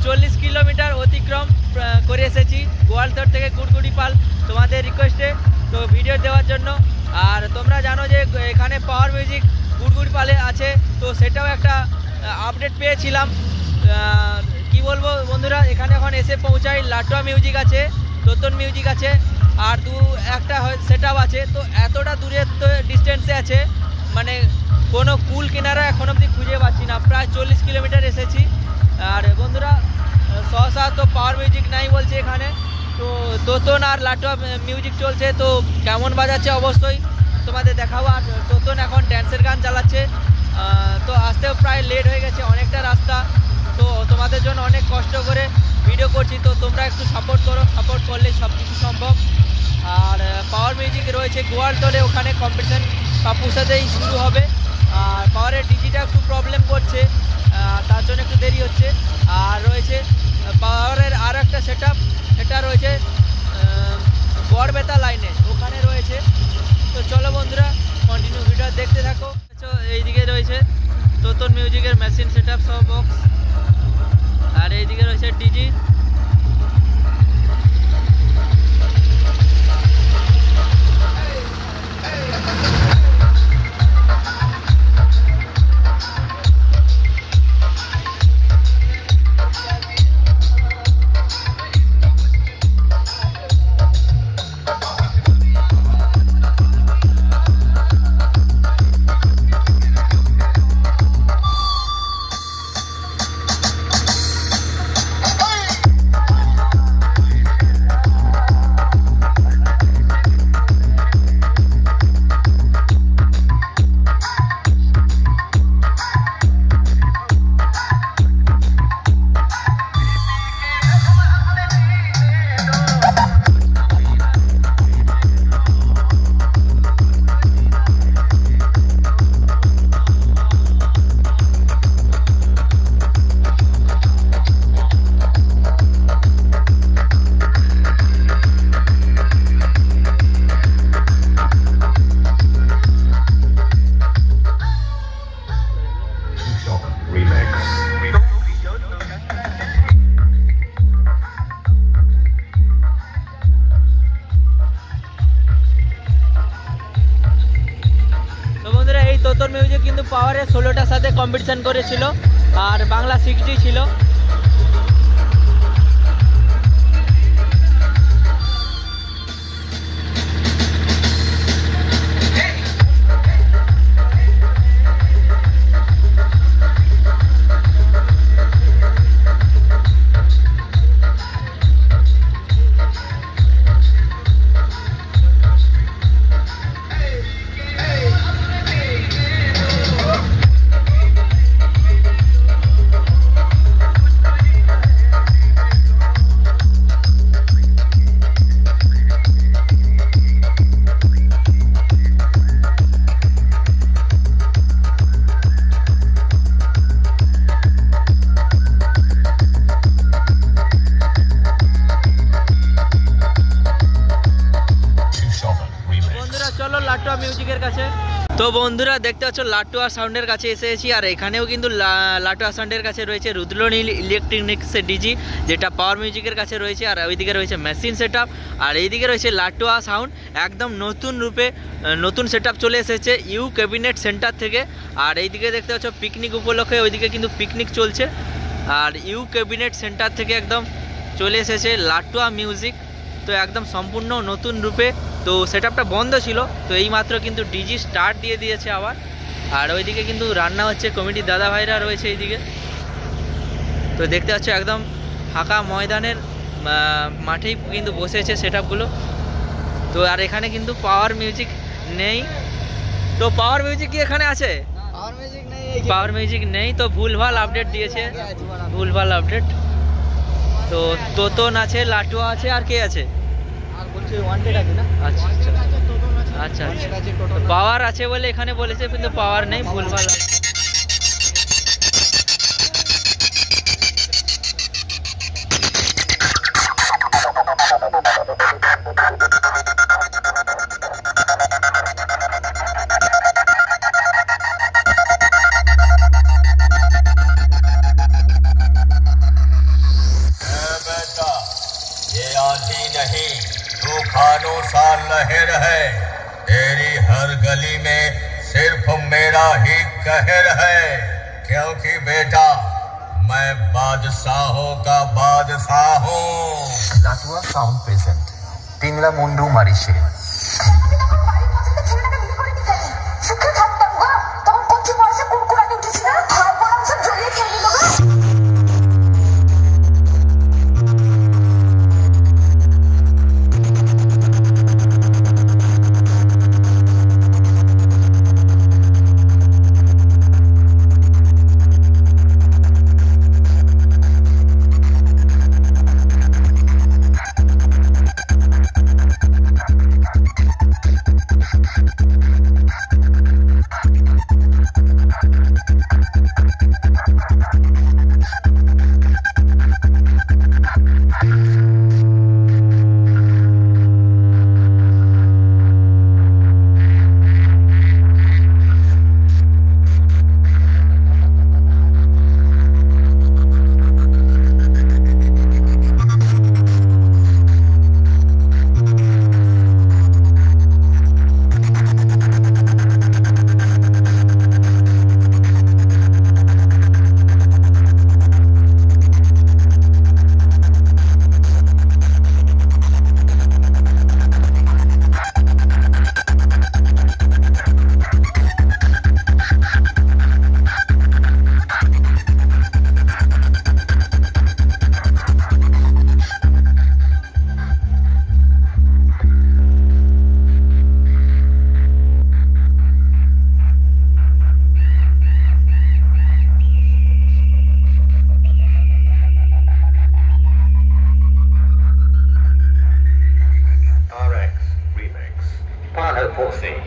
40 kilometre অতিক্রম করে এসেছি গোয়ালতর থেকে গুড়গুড়িপাল তোমাদের রিকোয়েস্টে তো ভিডিও দেওয়ার জন্য। আর তোমরা জানো যে এখানে পাওয়ার মিউজিক গুড়গুড়িপালে আছে, তো সেটাও একটা আপডেট পেয়েছিলাম। কি বলবো বন্ধুরা, এখানে এখন এসে পৌঁছাই। লাটুয়া মিউজিক আছে, তোতন মিউজিক আছে, আর একটা সেটআপ আছে। তো এতটা দূরের ডিস্টেন্সে আছে, মানে কোনো কুল কিনারা এখন অবধি খুঁজে পাচ্ছি না। প্রায় 40 কিলোমিটার এসেছি। আর বন্ধুরা সহসা তো পাওয়ার মিউজিক নাই বলছে এখানে, তো তোতন আর লাটুয়া মিউজিক চলছে। তো কেমন বাজাচ্ছে অবশ্যই তোমাদের দেখাবো। আর তোতন এখন ড্যান্সের গান চালাচ্ছে। তো আসতেও প্রায় লেট হয়ে গেছে, অনেকটা রাস্তা। তো তোমাদের জন্য অনেক কষ্ট করে ভিডিও করছি, তো তোমরা একটু সাপোর্ট করো, সাপোর্ট করলে সব কিছু সম্ভব। আর পাওয়ার মিউজিক রয়েছে গোয়ালতরে, ওখানে কম্পিটিশান পাপুসাতেই শুরু হবে। আর পাওয়ারের ডিজিটা একটু প্রবলেম করছে, তার জন্য একটু দেরি হচ্ছে। আর রয়েছে পাওয়ারের আর একটা সেটআপ, সেটা রয়েছে বড়বেতা লাইনে, ওখানে রয়েছে। তো চলো বন্ধুরা কন্টিনিউ ভিডিও দেখতে থাকো। এইদিকে রয়েছে তোতন মিউজিকের মেশিন সেটআপ সব বক্স, আর এইদিকে রয়েছে ডিজি। তোতন মিউজিক কিন্তু পাওয়ারে 16টার সাথে কম্পিটিশন করেছিল, আর বাংলা 60 ছিল। চলো লাটুয়া মিউজিকের কাছে। তো বন্ধুরা দেখতে পাচ্ছ লাটুয়া সাউন্ডের কাছে এসেছি। আর এখানেও কিন্তু লাটুয়া সাউন্ডের কাছে রয়েছে রুদ্রনীল ইলেকট্রনিক্সের ডিজি, যেটা পাওয়ার মিউজিকের কাছে রয়েছে। আর ওইদিকে রয়েছে মেশিন সেটআপ, আর এইদিকে রয়েছে লাটুয়া সাউন্ড। একদম নতুন রূপে নতুন সেটআপ চলে এসেছে ইউ ক্যাবিনেট সেন্টার থেকে। আর এইদিকে দেখতে পাচ্ছ পিকনিক উপলক্ষে ওইদিকে কিন্তু পিকনিক চলছে। আর ইউ ক্যাবিনেট সেন্টার থেকে একদম চলে এসেছে লাটুয়া মিউজিক, তো একদম সম্পূর্ণ নতুন রূপে। তো সেটআপটা বন্ধ ছিল, তো এইমাত্র কিন্তু ডিজি স্টার্ট দিয়ে দিয়েছে আবার। আর ওইদিকে কিন্তু রান্না হচ্ছে, কমিটির দাদা ভাইরা রয়েছে এইদিকে। তো দেখতে পাচ্ছ একদম ফাঁকা ময়দানের মাঠেই কিন্তু বসেছে সেটআপগুলো। তো আর এখানে কিন্তু পাওয়ার মিউজিক নেই। তো পাওয়ার মিউজিক কি এখানে আছে? পাওয়ার মিউজিক নেই, তো ভুলভাল আপডেট দিয়েছে, ভুলভাল আপডেট। তো তোতন আছে, লাটুয়া আছে, আর কে আছে? আচ্ছা আচ্ছা আচ্ছা, পাওয়ার আছে বলে এখানে বলেছে, কিন্তু পাওয়ার নেই, ভুলভাল। समाधि नहीं, तूफानों सा लहर है। तेरी हर गली में सिर्फ मेरा ही कहर है, क्योंकि बेटा मैं बादशाहों का बादशाह हूँ। Datua found present. Tinla mundu marishe. Remix. Planet Pussy.